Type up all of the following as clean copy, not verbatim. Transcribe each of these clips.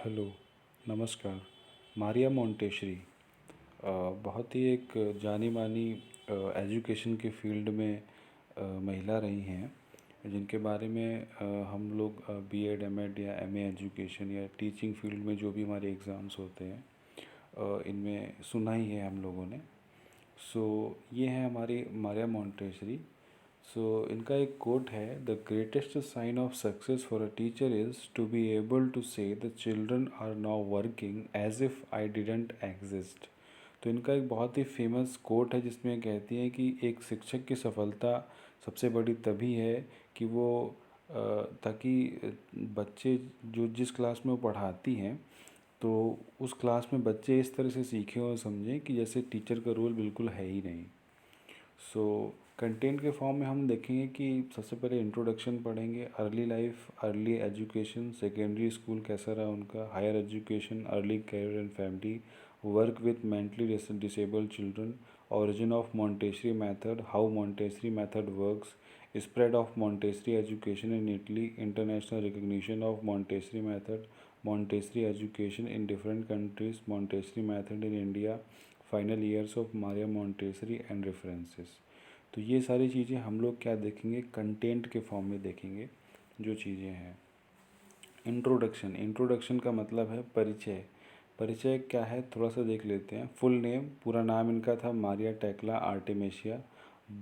Hello, नमस्कार। Maria Montessori बहुत ही एक जानी मानी एजुकेशन के फील्ड में महिला रही हैं, जिनके बारे में हम लोग बीएड, एमएड या एमए एजुकेशन या टीचिंग फील्ड में जो भी हमारे एग्ज़ाम्स होते हैं इनमें सुना ही है हम लोगों ने। सो ये है हमारी मारिया मोंटेसरी। सो इनका एक कोट है, the greatest sign of success for a teacher is to be able to say the children are now working as if I didn't exist. तो इनका एक बहुत ही फेमस कोट है जिसमें कहती हैं कि एक शिक्षक की सफलता सबसे बड़ी तभी है कि वो ताकि बच्चे जो जिस क्लास में वो पढ़ाती हैं तो उस क्लास में बच्चे इस तरह से सीखें और समझें कि जैसे टीचर का रोल बिल्कुल है ही नहीं। सो कंटेंट के फॉर्म में हम देखेंगे कि सबसे पहले इंट्रोडक्शन पढ़ेंगे, early life, early education, secondary school कैसा रहा उनका, higher education, early career and family, work with mentally disabled children, origin of Montessori method, how Montessori method works, spread of Montessori education in Italy, international recognition of Montessori method, Montessori education in different countries, Montessori method in India, final years of Maria Montessori and references. तो ये सारी चीज़ें हम लोग क्या देखेंगे, content के form में देखेंगे जो चीज़ें हैं। इंट्रोडक्शन, इंट्रोडक्शन का मतलब है परिचय। परिचय क्या है थोड़ा सा देख लेते हैं। फुल नेम, पूरा नाम इनका था Maria Tecla Artemisia,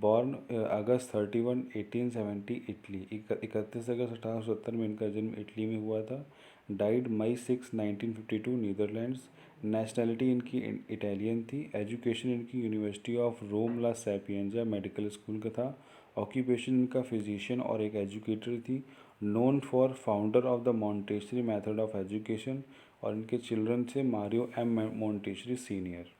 born August 31 1870 Italy, 31 अगस्त 1870 में इनका जन्म इटली में हुआ था। Died May 6 1952 Netherlands. नेशनैलिटी इनकी इटालियन थी। एजुकेशन इनकी university of Rome La Sapienza medical school का था। ऑक्यूपेशन इनका फिजिशियन और एक एजुकेटर थी। Known for founder of the Montessori method of education, और इनके चिल्ड्रन थे Mario M Montessori senior.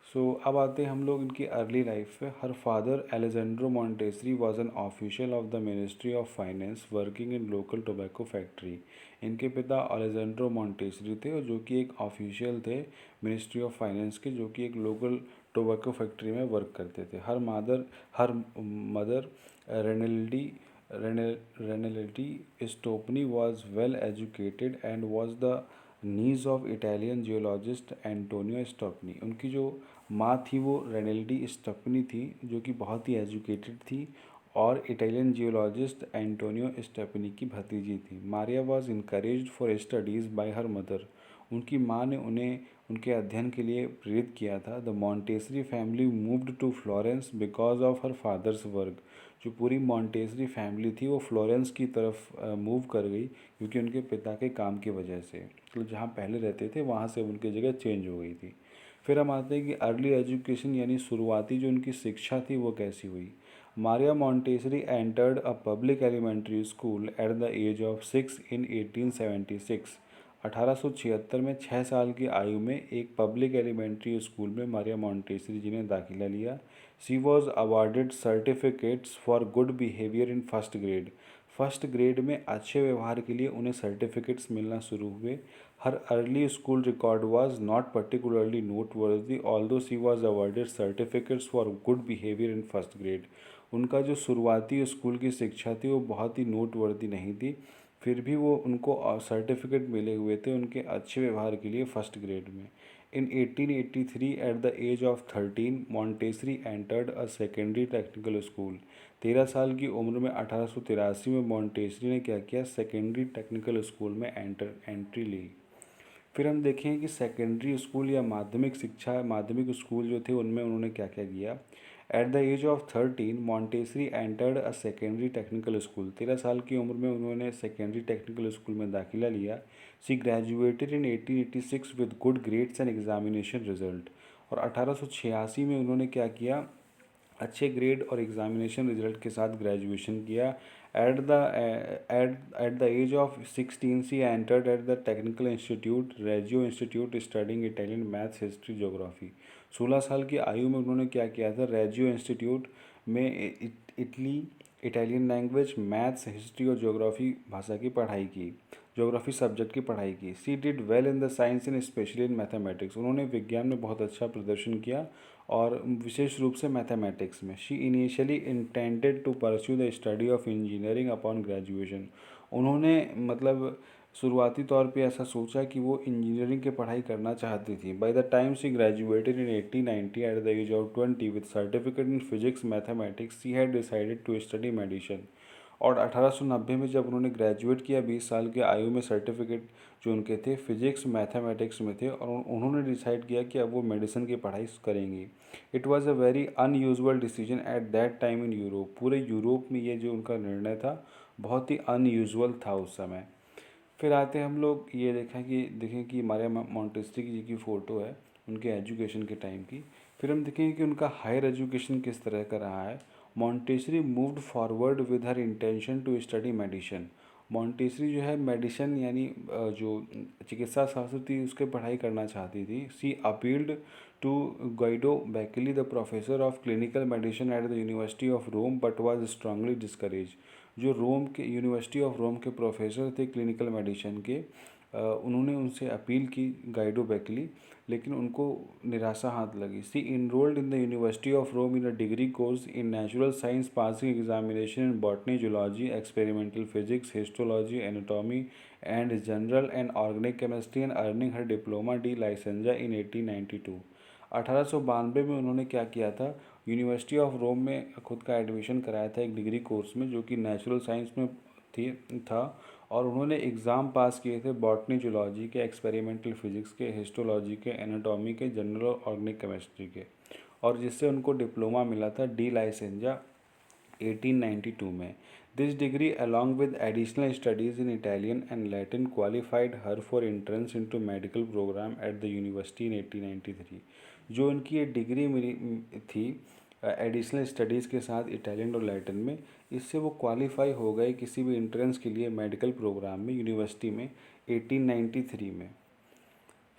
So अब आते हैं हम लोग इनकी अर्ली लाइफ पे। Her father Alessandro Montessori was an official of the ministry of finance working in local tobacco factory. इनके पिता एलेजेंड्रो मोंटेसरी थे और जो कि एक ऑफिशियल थे मिनिस्ट्री ऑफ फाइनेंस के, जो कि एक लोकल टोबैको फैक्ट्री में वर्क करते थे। Her mother Renilde Renilde Stoppani was well educated and was the niece of Italian geologist Antonio Stoppani. उनकी जो माँ थी वो रेनेल्डी स्टोपनी थी, जो कि बहुत ही एजुकेटेड थी और इटालियन जियोलॉजिस्ट एंटोनियो स्टेपनी की भतीजी थी। Maria was encouraged for studies bye her mother. उनकी माँ ने उन्हें उनके अध्ययन के लिए प्रेरित किया था। The Montessori family moved to Florence because of her father's work. जो पूरी मोंटेसरी फैमिली थी वो फ्लोरेंस की तरफ मूव कर गई क्योंकि उनके पिता के काम की वजह से, मतलब जहाँ पहले रहते थे वहाँ से उनकी जगह चेंज हो गई थी। फिर हम आते हैं कि अर्ली एजुकेशन यानी शुरुआती जो उनकी शिक्षा थी वो कैसी हुई। Maria Montessori entered a public elementary school at the age of 6 in 1876। 1876 में 6 साल की आयु में एक पब्लिक एलिमेंट्री स्कूल में मारिया मोंटेसरी जी ने दाखिला लिया। She was awarded certificates for good behaviour in first grade. First grade में अच्छे व्यवहार के लिए उन्हें सर्टिफिकेट्स मिलना शुरू हुए। Her early school record was not particularly noteworthy although she was awarded certificates for good behaviour in first grade. उनका जो शुरुआती स्कूल की शिक्षा थी वो बहुत ही नोटवर्दी नहीं थी, फिर भी वो उनको सर्टिफिकेट मिले हुए थे उनके अच्छे व्यवहार के लिए फर्स्ट ग्रेड में। In 1883 at the age of 13 Montessori entered a secondary technical school. 13 साल की उम्र में 1883 में मोंटेसरी ने क्या किया, सेकेंडरी टेक्निकल स्कूल में एंट्री ली। फिर हम देखें कि सेकेंडरी स्कूल या माध्यमिक शिक्षा, माध्यमिक स्कूल जो थे उनमें उन्होंने क्या क्या किया। At the age of 13 Montessori entered a secondary technical school. 13 साल की उम्र में उन्होंने सेकेंडरी टेक्निकल स्कूल में दाखिला लिया। She graduated in 1886 with good grades and examination result. और 1886 में उन्होंने क्या किया, अच्छे ग्रेड और एग्जामिनेशन रिजल्ट के साथ ग्रेजुएशन किया। At the at the age of 16 she entered at the technical institute Regio institute studying Italian maths history geography. 16 साल की आयु में उन्होंने क्या किया था, रेजियो इंस्टीट्यूट में Italy Italian language, maths, history और ज्योग्राफी भाषा की पढ़ाई की, ज्योग्राफी सब्जेक्ट की पढ़ाई की। She did well in the science in specially in mathematics. उन्होंने विज्ञान में बहुत अच्छा प्रदर्शन किया और विशेष रूप से मैथमेटिक्स में। She initially intended to pursue the study of engineering upon graduation. उन्होंने मतलब शुरुआती तौर पे ऐसा सोचा कि वो इंजीनियरिंग की पढ़ाई करना चाहती थी। By the time she graduated in 1890 at the age of 20 with certificate in physics mathematics she had decided to study medicine. और 1890 में जब उन्होंने ग्रेजुएट किया, 20 साल की आयु में, सर्टिफिकेट जो उनके थे फिजिक्स मैथमेटिक्स में थे, और उन्होंने डिसाइड किया कि अब वो मेडिसिन की पढ़ाई करेंगी। It was a very unusual decision at that time in Europe. पूरे यूरोप में ये जो उनका निर्णय था बहुत ही अनयूजुअल था उस समय। फिर आते हैं हम लोग, ये देखें कि मारिया मोंटेस्री जी की फ़ोटो है उनके एजुकेशन के टाइम की। फिर हम देखेंगे कि उनका हायर एजुकेशन किस तरह का रहा है। Montessori moved forward with her intention to study medicine. Montessori जो है मेडिसिन यानी जो चिकित्सा शास्त्र थी उसके पढ़ाई करना चाहती थी। She appealed to Guido Baccelli the professor of clinical medicine at the university of Rome but was strongly discourage. जो रोम के यूनिवर्सिटी ऑफ रोम के प्रोफेसर थे क्लिनिकल मेडिसिन के, उन्होंने उनसे अपील की गाइडो बैकली, लेकिन उनको निराशा हाथ लगी। She enrolled in the university of Rome in a degree course in natural science passing examination in botany, zoology, experimental physics, histology, anatomy and general and organic chemistry and earning her diploma di licenza इन 1892। 1892 में उन्होंने क्या किया था, university of रोम में खुद का admission कराया था एक डिग्री कोर्स में जो कि नेचुरल साइंस में थी था। और उन्होंने एग्ज़ाम पास किए थे बॉटनी, जूलॉजी के, एक्सपेरिमेंटल फिजिक्स के, हिस्टोलॉजी के, एनाटॉमी के, जनरल ऑर्गेनिक केमिस्ट्री के, और जिससे उनको डिप्लोमा मिला था डी लाइसेंजा 1892 में। This degree along with additional studies in Italian and Latin qualified her for entrance into medical programme at the university इन 1893। जो उनकी ये डिग्री मिली थी एडिशनल स्टडीज़ के साथ इटालियन और लैटिन में, इससे वो क्वालिफाई हो गए किसी भी एंट्रेंस के लिए मेडिकल प्रोग्राम में यूनिवर्सिटी में 1893 में।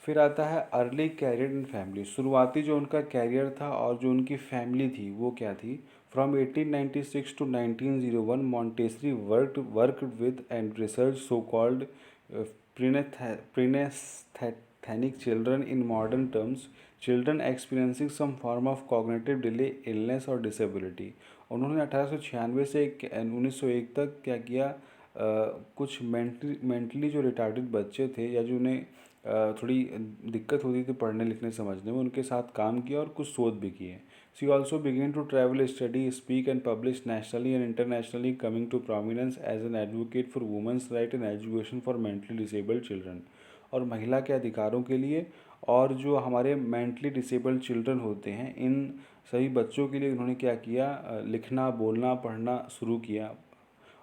फिर आता है अर्ली कैरियर इन फैमिली। शुरुआती जो उनका कैरियर था और जो उनकी फैमिली थी वो क्या थी। From 1896 to 1901 Montessori worked with and research so called phrenasthenic children in modern terms, children experiencing some form of cognitive delay, illness और डिसेबिलिटी। उन्होंने 1896 से 1901 तक क्या किया, कुछ मेंटली जो रिटार्डेड बच्चे थे या जो उन्हें थोड़ी दिक्कत होती थी पढ़ने लिखने समझने में, उनके साथ काम किया और कुछ शोध भी किए। She also began to travel, study, speak and publish nationally and internationally, coming to prominence as an advocate for women's right and education for mentally disabled children. और महिला के अधिकारों के लिए और जो हमारे मेंटली डिसेबल्ड चिल्ड्रन होते हैं इन सभी बच्चों के लिए उन्होंने क्या किया, लिखना, बोलना, पढ़ना शुरू किया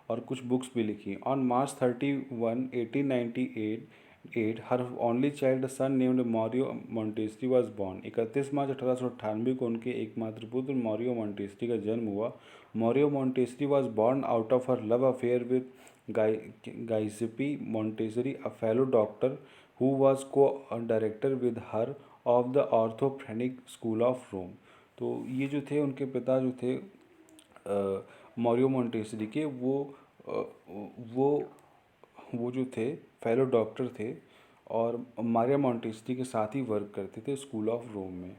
और कुछ बुक्स भी लिखी। On March 31, 1898 her only child son named Mario Montessori was born. 31 मार्च 1898 को उनके एकमात्र पुत्र मॉरियो मोंटेसरी का जन्म हुआ। Mario Montessori was born out of her love affair with Giuseppe Montessori, a fellow doctor who was co director with her of the orthophrenic school of Rome. तो ये जो थे उनके पिता जो थे मॉरियो मोंटेसरी के, अ, वो वो जो थे फेलो डॉक्टर थे और मारिया मोंटेसरी के साथ ही वर्क करते थे स्कूल ऑफ रोम में।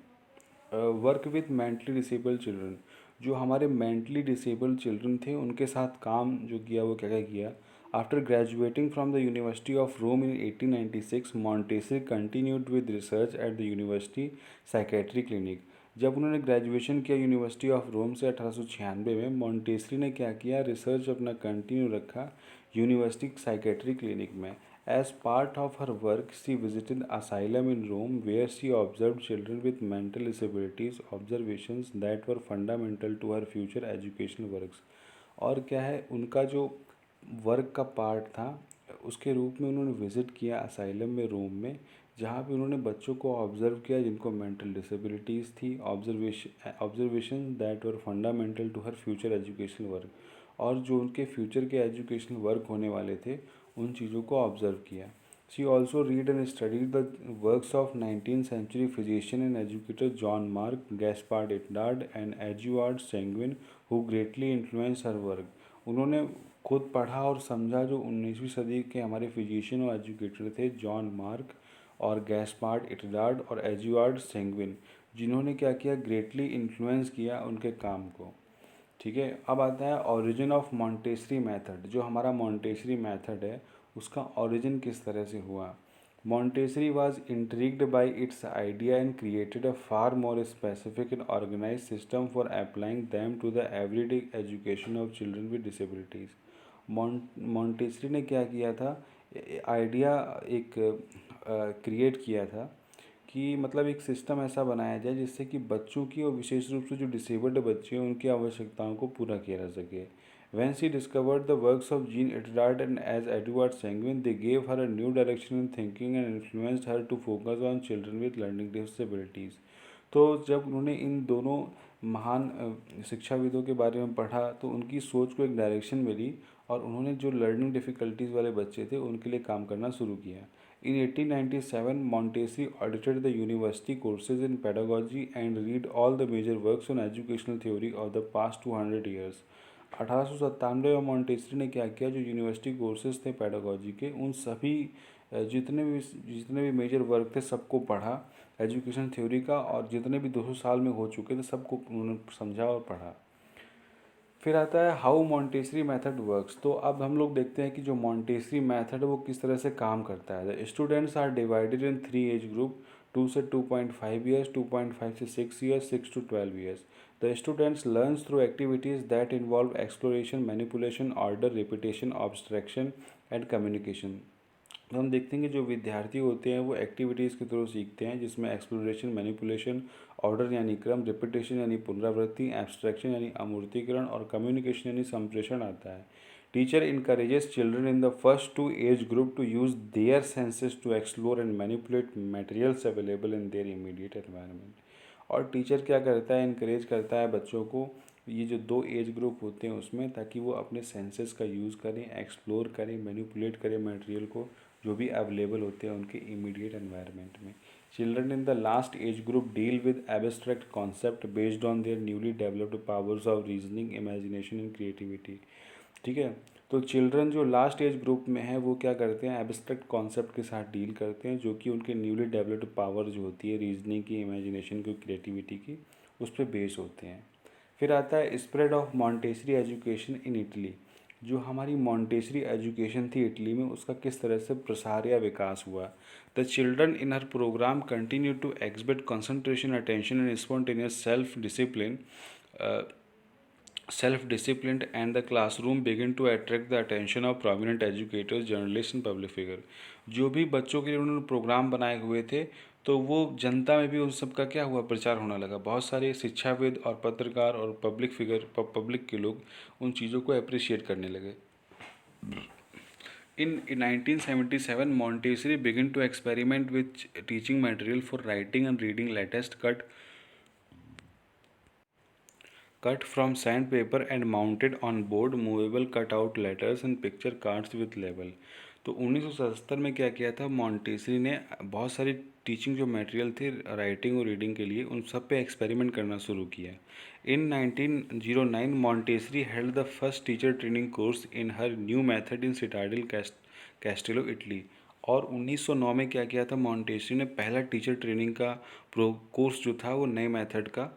Work with mentally disabled children, जो हमारे मेंटली डिसेबल्ड चिल्ड्रन थे उनके साथ काम जो किया वो क्या क्या किया। After graduating from the university of Rome in 1896 Montessori continued with research at the university psychiatry clinic. जब उन्होंने ग्रेजुएशन किया यूनिवर्सिटी ऑफ रोम से 1896 में, मोंटेसरी ने क्या किया, रिसर्च अपना कंटिन्यू रखा यूनिवर्सिटी साइकेट्री क्लिनिक में। As part of her work, she visited asylum in Rome, where she observed children with mental disabilities, observations that were fundamental to her future educational works। और क्या है, उनका जो work का part था उसके रूप में उन्होंने विज़िट किया असाइलम में रोम में, जहाँ पे उन्होंने बच्चों को ऑब्ज़र्व किया जिनको मेंटल डिसेबिलिटीज़ थी, observation that were fundamental to her future educational work. और जो उनके फ्यूचर के एजुकेशनल वर्क होने वाले थे उन चीज़ों को ऑब्ज़र्व किया। She also read and studied the works of 19th century physician and educator Jean Marc, Gaspard Itard and Edouard Seguin who greatly influence her work. उन्होंने खुद पढ़ा और समझा जो 19वीं सदी के हमारे फिजिशियन और एजुकेटर थे जॉन मार्क और गैस्पार्ड इटलार्ड और एजुआर्ड सेंगविन, जिन्होंने क्या किया, ग्रेटली इन्फ्लुएंस किया उनके काम को। ठीक है, अब आता है ओरिजिन ऑफ मोंटेसरी मेथड। जो हमारा मोंटेसरी मेथड है उसका ओरिजिन किस तरह से हुआ। Montessori was intrigued by its idea and created a far more specific and organized system for applying them to the everyday education of children with disabilities. Montessori ने क्या किया था, आइडिया एक क्रिएट किया था कि मतलब एक सिस्टम ऐसा बनाया जाए जिससे कि बच्चों की और विशेष रूप से जो डिसेबल्ड बच्चे हैं उनकी आवश्यकताओं को पूरा किया जा सके। When she discovered the works of Jean Etude and as Edward Sanguin, they gave her a new direction in thinking and influenced her to focus on children with learning disabilities. तो जब उन्होंने इन दोनों महान शिक्षाविदों के बारे में पढ़ा तो उनकी सोच को एक डायरेक्शन मिली और उन्होंने जो लर्निंग डिफ़िकल्टीज़ वाले बच्चे थे उनके लिए काम करना शुरू किया। In 1897, Montessori audited the university courses in pedagogy and read all the major works on educational theory of the past 200 years. 1897 में मॉन्टेसरी ने क्या किया, जो यूनिवर्सिटी कोर्सेज थे पेडागोजी के उन सभी जितने भी मेजर वर्क थे सबको पढ़ा एजुकेशन थ्योरी का, और जितने भी 200 साल में हो चुके थे सबको उन्होंने समझा और पढ़ा। फिर आता है हाउ मॉन्टेसरी मेथड वर्क्स। तो अब हम लोग देखते हैं कि जो मॉन्टेसरी मेथड है वो किस तरह से काम करता है। The students are divided in 3 age group, 2 से 2.5 ईयर्स, 2.5 से 6 years, 6 to 12 years. The students learns through activities that involve exploration, manipulation, order, repetition, abstraction and communication. तो हम देखते हैं कि जो विद्यार्थी होते हैं वो एक्टिविटीज़ के थ्रू सीखते हैं जिसमें एक्सप्लोरेशन, मैनिपुलेशन, ऑर्डर यानी क्रम, रिपीटेशन यानी पुनरावृत्ति, एब्स्ट्रैक्शन यानी अमूर्तीकरण और कम्युनिकेशन यानी संप्रेषण आता है। Teacher encourages children in the first 2 age group to use their senses to explore and manipulate materials available in their immediate environment. और टीचर क्या करता है, इनकरेज करता है बच्चों को ये जो 2 एज ग्रुप होते हैं उसमें, ताकि वो अपने सेंसेस का यूज़ करें, एक्सप्लोर करें, मैनिपुलेट करें मटेरियल को जो भी अवेलेबल होते हैं उनके इमीडिएट एनवायरनमेंट में। Children in the last age group deal with abstract concept based on their newly developed powers of reasoning, imagination and creativity. ठीक है, तो चिल्ड्रन जो लास्ट एज ग्रुप में है वो क्या करते हैं, एब्स्ट्रैक्ट कॉन्सेप्ट के साथ डील करते हैं जो कि उनके न्यूली डेवलप्ड पावर जो होती है रीजनिंग की, इमेजिनेशन की, क्रिएटिविटी की, उस पर बेस होते हैं। फिर आता है spread of Montessori education in Italy. जो हमारी मॉन्टेसरी एजुकेशन थी इटली में उसका किस तरह से प्रसार या विकास हुआ। The children in her program continue to exhibit concentration, attention and spontaneous self-disciplined and the classroom begin to attract the attention of prominent educators, journalists and public figure। जो भी बच्चों के लिए उन्होंने प्रोग्राम बनाए हुए थे तो वो जनता में भी उन सब का क्या हुआ, प्रचार होने लगा। बहुत सारे शिक्षाविद और पत्रकार और पब्लिक के लोग उन चीज़ों को अप्रिशिएट करने लगे। In 1977, Montessori began to experiment with teaching material for writing and reading latest cut from sandpaper and mounted on board movable cutout letters and picture cards with label। तो 1977 में क्या किया था, मॉन्टेसरी ने बहुत सारी टीचिंग जो मटेरियल थे राइटिंग और रीडिंग के लिए उन सब पे एक्सपेरिमेंट करना शुरू किया। इन 1909 Montessori held the first teacher training course in her new method in Citadel Castello Italy. और 1909 में क्या किया था, मॉन्टेसरी ने पहला टीचर ट्रेनिंग का कोर्स जो था वो नए मेथड का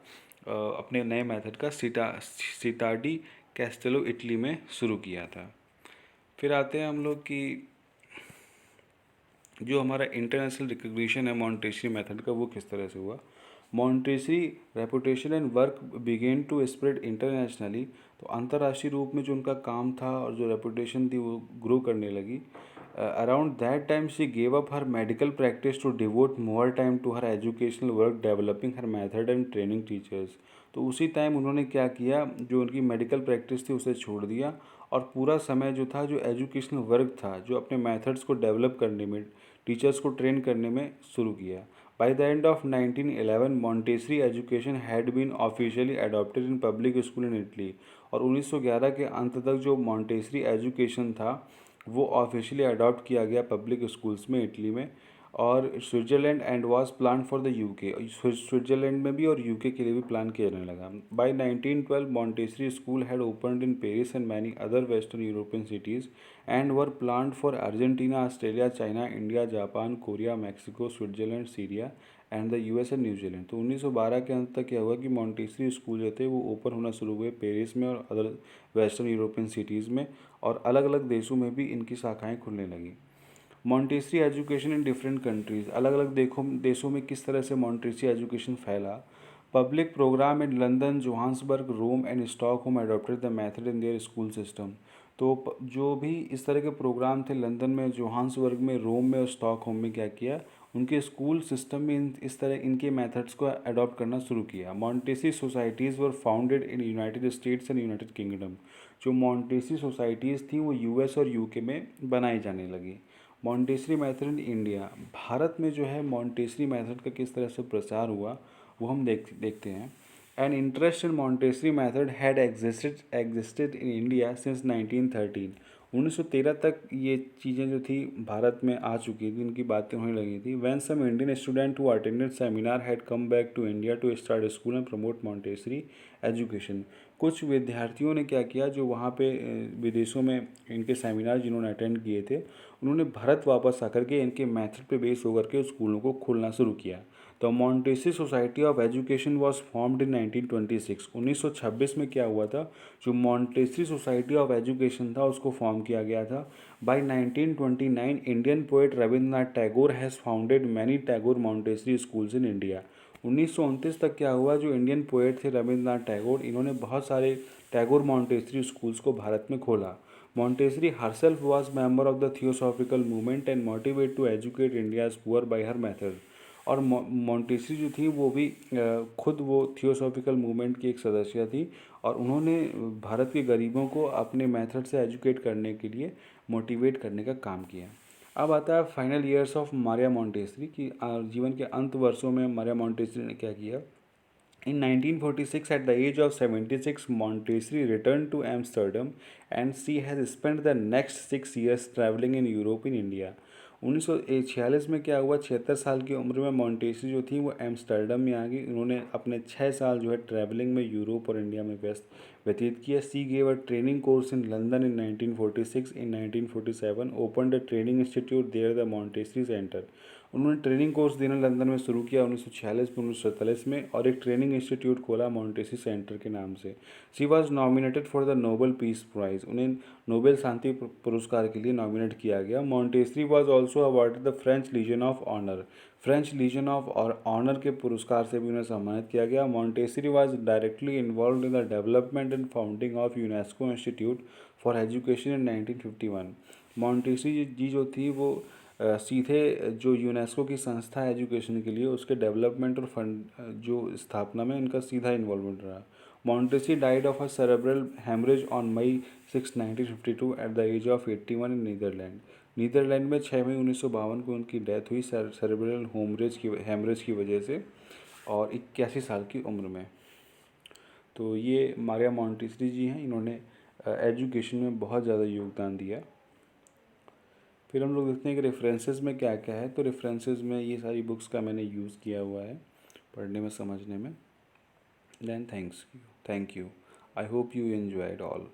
अपने नए मेथड का सिटाडी कैस्टेलो इटली में शुरू किया था। फिर आते हैं हम लोग कि जो हमारा इंटरनेशनल रिकग्निशन है मॉन्टेसरी मेथड का वो किस तरह से हुआ। Montessori reputation and work began to spread internationally. तो अंतर्राष्ट्रीय रूप में जो उनका काम था और जो रेपुटेशन थी वो ग्रो करने लगी। Around that time she gave up her medical practice to devote more time to her educational work, developing her method and training teachers. तो उसी टाइम उन्होंने क्या किया, जो उनकी मेडिकल प्रैक्टिस थी उसे छोड़ दिया और पूरा समय जो था जो एजुकेशनल वर्क था, जो अपने मेथड्स को डेवलप करने में, टीचर्स को ट्रेन करने में शुरू किया। By the end of 1911, Montessori education had been officially adopted in public school in Italy। और 1911 के अंत तक जो मॉन्टेसरी एजुकेशन था वो ऑफिशियली अडॉप्ट किया गया पब्लिक स्कूल्स में इटली में और Switzerland and was plan for the UK. Switzerland में भी और यूके के लिए भी प्लान किया जाने लगा। By 1912 Montessori school had opened in Paris and many other western European cities and were planned for Argentina, Australia, China, India, Japan, Korea, Mexico, Switzerland, Syria and the US and New Zealand. तो 1912 के अंत तक क्या हुआ कि Montessori school जो थे वो ओपन होना शुरू हुए पेरिस में और अदर वेस्टर्न यूरोपियन सिटीज़ में और अलग अलग देशों में भी इनकी शाखाएं खुलने लगी। Montessori education in different countries, अलग अलग देशों में किस तरह से मॉन्टेसरी एजुकेशन फैला। Public program in London, Johannesburg, Rome and Stockholm adopted the method in their school system. तो जो भी इस तरह के प्रोग्राम थे लंदन में, जोहान्सबर्ग में, रोम में और स्टॉकहोम में, क्या किया, उनके स्कूल सिस्टम में इस तरह इनके मेथड्स को अडॉप्ट करना शुरू किया। Montessori societies were founded in United states and United kingdom. जो मॉन्टेसरी सोसाइटीज़ थी वो यूएस और यूके में बनाई जाने लगी। Montessori method in India, Bharat में जो है मॉन्टेसरी मेथड का किस तरह से प्रचार हुआ वो हम देखते हैं। An interest in Montessori method had existed in India since 1913। 1913 तक ये चीज़ें जो थी भारत में आ चुकी थी, इनकी बातें होने लगी थी। When some Indian student who attended seminar had come back to India to start school and promote Montessori education. कुछ विद्यार्थियों ने क्या किया, जो वहाँ पे विदेशों में इनके सेमिनार जिन्होंने अटेंड किए थे, उन्होंने भारत वापस आकर के इनके मेथड पे बेस होकर के स्कूलों को खोलना शुरू किया। तो Montessori society of education was formed in 1926। 1926 में क्या हुआ था, जो मॉन्टेसरी सोसाइटी ऑफ एजुकेशन था उसको फॉर्म किया गया था। By 1929 Indian poet Rabindranath Tagore has founded many Tagore Montessori schools in India. 1929 तक क्या हुआ, जो इंडियन पोएट थे रविंद्रनाथ टैगोर, इन्होंने बहुत सारे टैगोर मॉन्टेसरी स्कूल्स को भारत में खोला। Montessori herself was member of the theosophical movement and motivate to educate India's poor by her method. और मॉन्टेसरी जो थी वो भी खुद वो थियोसॉफिकल मूवमेंट की एक सदस्य थी, और उन्होंने भारत के गरीबों को अपने मेथड से एजुकेट करने के लिए मोटिवेट करने का काम किया। अब आता है final years of Maria Montessori की, जीवन के अंत वर्षों में मारिया मॉन्टेसरी ने क्या किया। In 1946, at the age of 76, Montessori returned to Amsterdam and she has spent the next 6 years traveling in Europe and India. 1946 में क्या हुआ, 76 साल की उम्र में मॉन्टेसरी जो थी वो एम्स्टर्डम में आ गई। उन्होंने अपने 6 साल जो है ट्रैवलिंग में यूरोप और इंडिया में व्यतीत किया। She gave a training course in London in 1946। In 1947 open the training institute there the Montessori centre. उन्होंने ट्रेनिंग कोर्स देना लंदन में शुरू किया 1946 में, 1947 में, और एक ट्रेनिंग इंस्टीट्यूट खोला मॉन्टेसरी सेंटर के नाम से। She was nominated for the Nobel peace prize. उन्हें नोबेल शांति पुरस्कार के लिए नॉमिनेट किया गया। Montessori was also awarded the French legion of honour. French legion of Honour के पुरस्कार से भी उन्हें सम्मानित किया गया। Montessori was directly involved in the development and founding of UNESCO institute for education in 1951। Montessori ji जो थी वो सीधे जो यूनेस्को की संस्था है एजुकेशन के लिए, उसके डेवलपमेंट और फंड जो स्थापना में इनका सीधा इन्वॉल्वमेंट रहा। Montessori died of a cerebral haemorrhage on May 6, 1952 at the age of 81 in Netherlands. Netherlands में 6 मई 1952 को उनकी डेथ हुई सेरेब्रल हेमरेज की वजह से, और 81 साल की उम्र में। तो ये मारिया मॉन्टेसरी जी हैं, इन्होंने एजुकेशन में बहुत ज़्यादा योगदान दिया। फिर हम लोग देखते हैं कि रेफरेंसेस में क्या क्या है। तो रेफरेंसेस में ये सारी बुक्स का मैंने यूज़ किया हुआ है पढ़ने में, समझने में। Then thank you. I hope you enjoyed all.